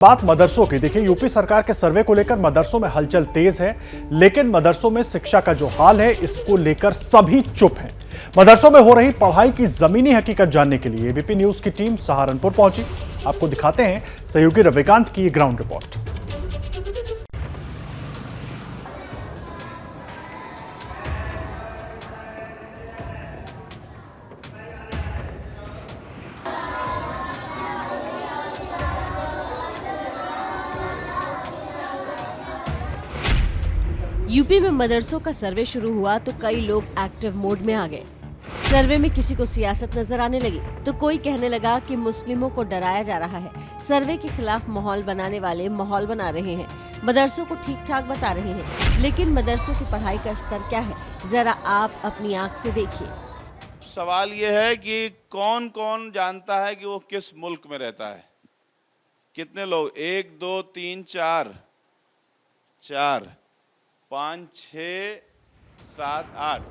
बात मदरसों की। देखिए, यूपी सरकार के सर्वे को लेकर मदरसों में हलचल तेज है, लेकिन मदरसों में शिक्षा का जो हाल है इसको लेकर सभी चुप हैं। मदरसों में हो रही पढ़ाई की जमीनी हकीकत जानने के लिए एबीपी न्यूज की टीम सहारनपुर पहुंची। आपको दिखाते हैं सहयोगी रविकांत की ग्राउंड रिपोर्ट। यूपी में मदरसों का सर्वे शुरू हुआ तो कई लोग एक्टिव मोड में आ गए। सर्वे में किसी को सियासत नजर आने लगी तो कोई कहने लगा कि मुस्लिमों को डराया जा रहा है। सर्वे के खिलाफ माहौल बनाने वाले माहौल बना रहे हैं, मदरसों को ठीक ठाक बता रहे हैं, लेकिन मदरसों की पढ़ाई का स्तर क्या है, जरा आप अपनी आंख से देखिए। सवाल ये है कि कौन कौन जानता है कि वो किस मुल्क में रहता है। कितने लोग? 1 2 3 4 5 6 7 8।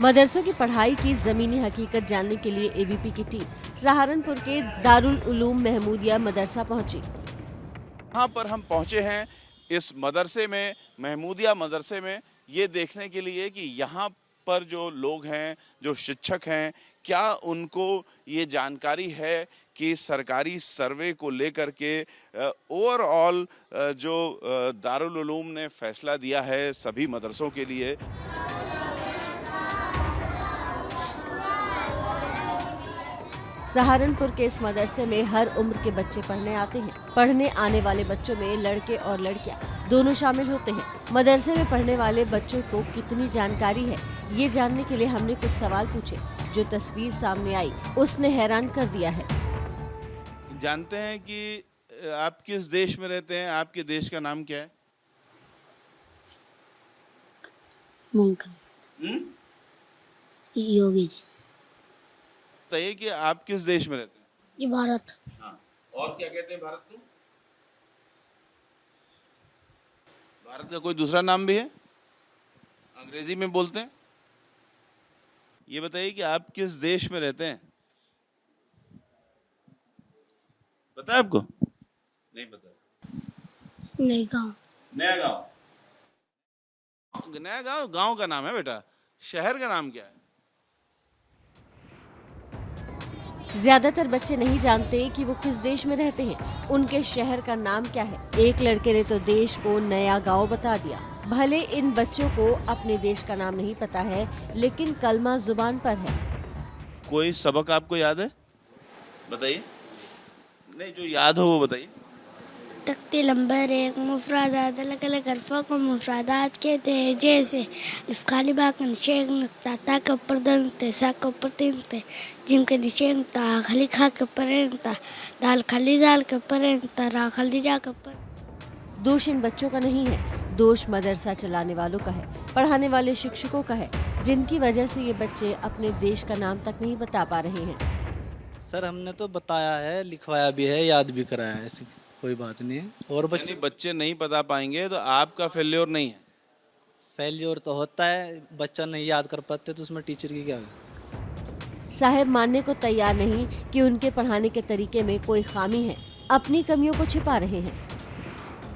मदरसों की पढ़ाई की जमीनी हकीकत जानने के लिए एबीपी की टीम सहारनपुर के दारुल उलूम महमूदिया मदरसा पहुंची। यहाँ पर हम पहुंचे हैं इस मदरसे में, महमूदिया मदरसे में, ये देखने के लिए कि यहाँ पर जो लोग हैं, जो शिक्षक हैं, क्या उनको ये जानकारी है कि सरकारी सर्वे को लेकर के ओवरऑल जो दारुल उलूम ने फैसला दिया है सभी मदरसों के लिए। सहारनपुर के इस मदरसे में हर उम्र के बच्चे पढ़ने आते हैं। पढ़ने आने वाले बच्चों में लड़के और लड़कियां दोनों शामिल होते हैं। मदरसे में पढ़ने वाले बच्चों को कितनी जानकारी है, ये जानने के लिए हमने कुछ सवाल पूछे। जो तस्वीर सामने आई उसने हैरान कर दिया है। जानते हैं कि आप किस देश में रहते हैं? आपके देश का नाम क्या है? योगी जी। बताइए कि आप किस देश में रहते हैं? जी भारत। हाँ। और क्या कहते हैं भारत को? भारत का कोई दूसरा नाम भी है? अंग्रेजी में बोलते हैं। ये बताइए कि आप किस देश में रहते हैं? पता है आपको? नहीं पता। नई गाँव। नया गांव। नया गांव गांव का नाम है बेटा, शहर का नाम क्या है? ज्यादातर बच्चे नहीं जानते कि वो किस देश में रहते हैं, उनके शहर का नाम क्या है। एक लड़के ने तो देश को नया गांव बता दिया। भले इन बच्चों को अपने देश का नाम नहीं पता है, लेकिन कलमा जुबान पर है। कोई सबक आपको याद है? बताइए। नहीं, जो याद हो वो बताइए। तख्ती नंबर 1 मुफरादात अलग अलग अल्फा को मुफरादात कहते हैं, जैसे अलिफ खाली बा का नीचे एक नुक्ता, ता के ऊपर 2 नुक्ते, सा के ऊपर 3 नुक्ते, जिम के नीचे एक नुक्ता, खाली खा के ऊपर एक नुक्ता, दाल खाली जाल के ऊपर एक नुक्ता, रा खाली जा के ऊपर। दोष इन बच्चों का नहीं है, दोष मदरसा चलाने वालों का है, पढ़ाने वाले शिक्षकों का है, जिनकी वजह से ये बच्चे अपने देश का नाम तक नहीं बता पा रहे हैं। सर, हमने तो बताया है, लिखवाया भी है, याद भी कराया है, ऐसी कोई बात नहीं है। और बच्चे नहीं बता पाएंगे तो आपका फेल्योर नहीं है। फेल्योर तो होता है, बच्चा नहीं याद कर पाते तो उसमें टीचर की क्या है? साहब मानने को तैयार नहीं कि उनके पढ़ाने के तरीके में कोई खामी है, अपनी कमियों को छिपा रहे हैं।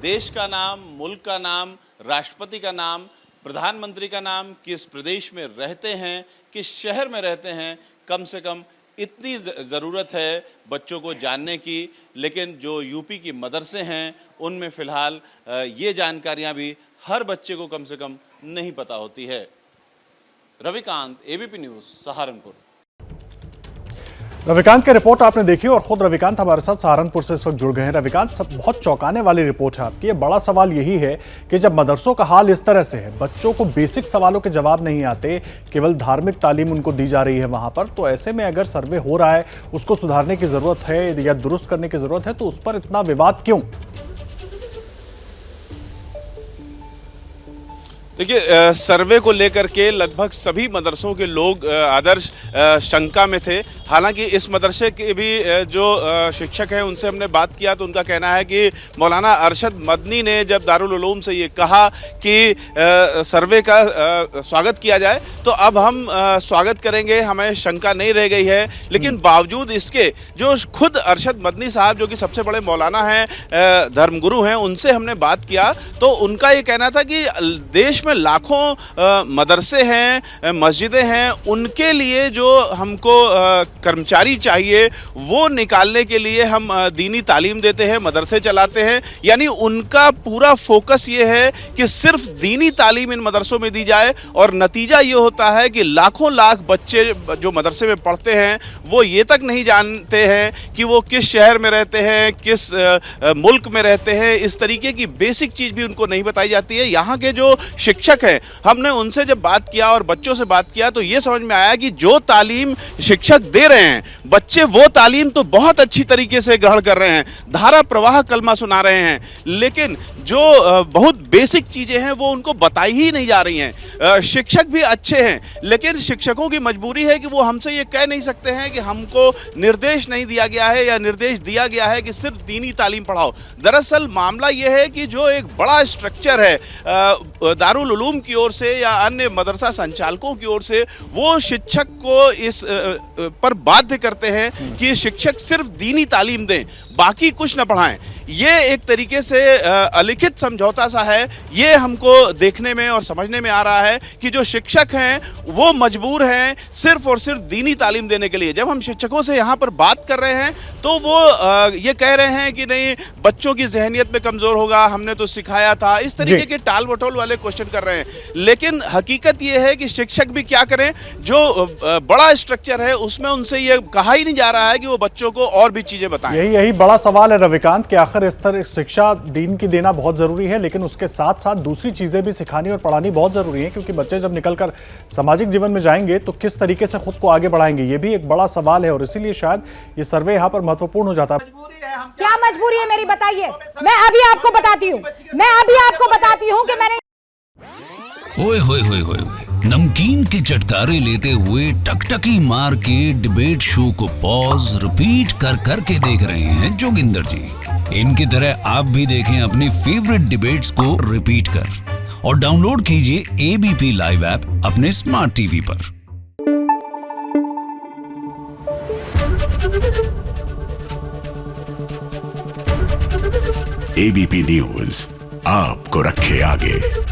देश का नाम, मुल्क का नाम, राष्ट्रपति का नाम, प्रधानमंत्री का नाम, किस प्रदेश में रहते हैं, किस शहर में रहते हैं, कम से कम इतनी ज़रूरत है बच्चों को जानने की। लेकिन जो यूपी की मदरसे हैं उनमें फ़िलहाल ये जानकारियां भी हर बच्चे को कम से कम नहीं पता होती है। Ravikant, ABP news, Saharanpur. रविकांत की रिपोर्ट आपने देखी और खुद रविकांत हमारे साथ सहारनपुर से इस वक्त जुड़ गए हैं। रविकांत, सब बहुत चौंकाने वाली रिपोर्ट है आपकी। ये बड़ा सवाल यही है कि जब मदरसों का हाल इस तरह से है, बच्चों को बेसिक सवालों के जवाब नहीं आते, केवल धार्मिक तालीम उनको दी जा रही है वहां पर, तो ऐसे में अगर सर्वे हो रहा है, उसको सुधारने की जरूरत है या दुरुस्त करने की जरूरत है, तो उस पर इतना विवाद क्यों? देखिए, सर्वे को लेकर के लगभग सभी मदरसों के लोग आदर्श शंका में थे। हालांकि इस मदरसे के भी जो शिक्षक हैं उनसे हमने बात किया तो उनका कहना है कि मौलाना अरशद मदनी ने जब दारुल उलूम से ये कहा कि सर्वे का स्वागत किया जाए तो अब हम स्वागत करेंगे, हमें शंका नहीं रह गई है। लेकिन बावजूद इसके जो खुद अरशद मदनी साहब जो कि सबसे बड़े मौलाना हैं, धर्मगुरु हैं, उनसे हमने बात किया तो उनका ये कहना था कि देश में लाखों मदरसे हैं, मस्जिदें हैं, उनके लिए जो हमको कर्मचारी चाहिए वो निकालने के लिए हम दीनी तालीम देते हैं, मदरसे चलाते हैं। यानी उनका पूरा फोकस ये है कि सिर्फ दीनी तालीम इन मदरसों में दी जाए और नतीजा ये होता है कि लाखों लाख बच्चे जो मदरसे में पढ़ते हैं वो ये तक नहीं जानते हैं कि वो किस शहर में रहते हैं, किस मुल्क में रहते हैं। इस तरीके की बेसिक चीज़ भी उनको नहीं बताई जाती है। यहाँ के जो शिक्षक हैं, हमने उनसे जब बात किया और बच्चों से बात किया तो ये समझ में आया कि जो तालीम शिक्षक दे रहे हैं बच्चे वो तालीम तो बहुत अच्छी तरीके से ग्रहण कर रहे हैं, धारा प्रवाह कलमा सुना रहे हैं, लेकिन जो बहुत बेसिक चीज़ें हैं वो उनको बताई ही नहीं जा रही हैं। शिक्षक भी अच्छे हैं लेकिन शिक्षकों की मजबूरी है कि वो हमसे ये कह नहीं सकते हैं कि हमको निर्देश नहीं दिया गया है या निर्देश दिया गया है कि सिर्फ दीनी तालीम पढ़ाओ। दरअसल मामला ये है कि जो एक बड़ा स्ट्रक्चर है दारुल उलूम की ओर से या अन्य मदरसा संचालकों की ओर से, वो शिक्षक को इस पर बाध्य करते हैं कि शिक्षक सिर्फ दीनी तालीम दें, बाकी कुछ न पढ़ाएं। ये एक तरीके से अलिखित समझौता सा है। ये हमको देखने में और समझने में आ रहा है कि जो शिक्षक हैं वो मजबूर हैं सिर्फ और सिर्फ दीनी तालीम देने के लिए। जब हम शिक्षकों से यहाँ पर बात कर रहे हैं तो वो ये कह रहे हैं कि नहीं, बच्चों की जहनियत में कमज़ोर होगा, हमने तो सिखाया था, इस तरीके के टाल मटोल वाले क्वेश्चन कर रहे हैं। लेकिन हकीकत ये है कि शिक्षक भी क्या करें, जो बड़ा स्ट्रक्चर है उसमें उनसे ये कहा ही नहीं जा रहा है कि वो बच्चों को और भी चीज़ें बताएं। यही बड़ा सवाल है रविकांत कि आखिर इस तरह शिक्षा दीन की देना बहुत जरूरी है, लेकिन उसके साथ साथ दूसरी चीजें भी सिखानी और पढ़ानी बहुत जरूरी है, क्योंकि बच्चे जब निकलकर सामाजिक जीवन में जाएंगे तो किस तरीके से खुद को आगे बढ़ाएंगे, ये भी एक बड़ा सवाल है। और इसीलिए शायद ये सर्वे यहाँ पर महत्वपूर्ण हो जाता है। क्या मजबूरी है मेरी, बताइए। मैं अभी आपको बताती हूँ कि मैंने ओए होए होए होए नमकीन के चटकारे लेते हुए टकटकी मार के डिबेट शो को पॉज रिपीट कर करके देख रहे हैं जोगिंदर जी। इनकी तरह आप भी देखें अपनी फेवरेट डिबेट्स को रिपीट कर और डाउनलोड कीजिए एबीपी लाइव ऐप अपने स्मार्ट टीवी पर। एबीपी न्यूज आपको रखे आगे।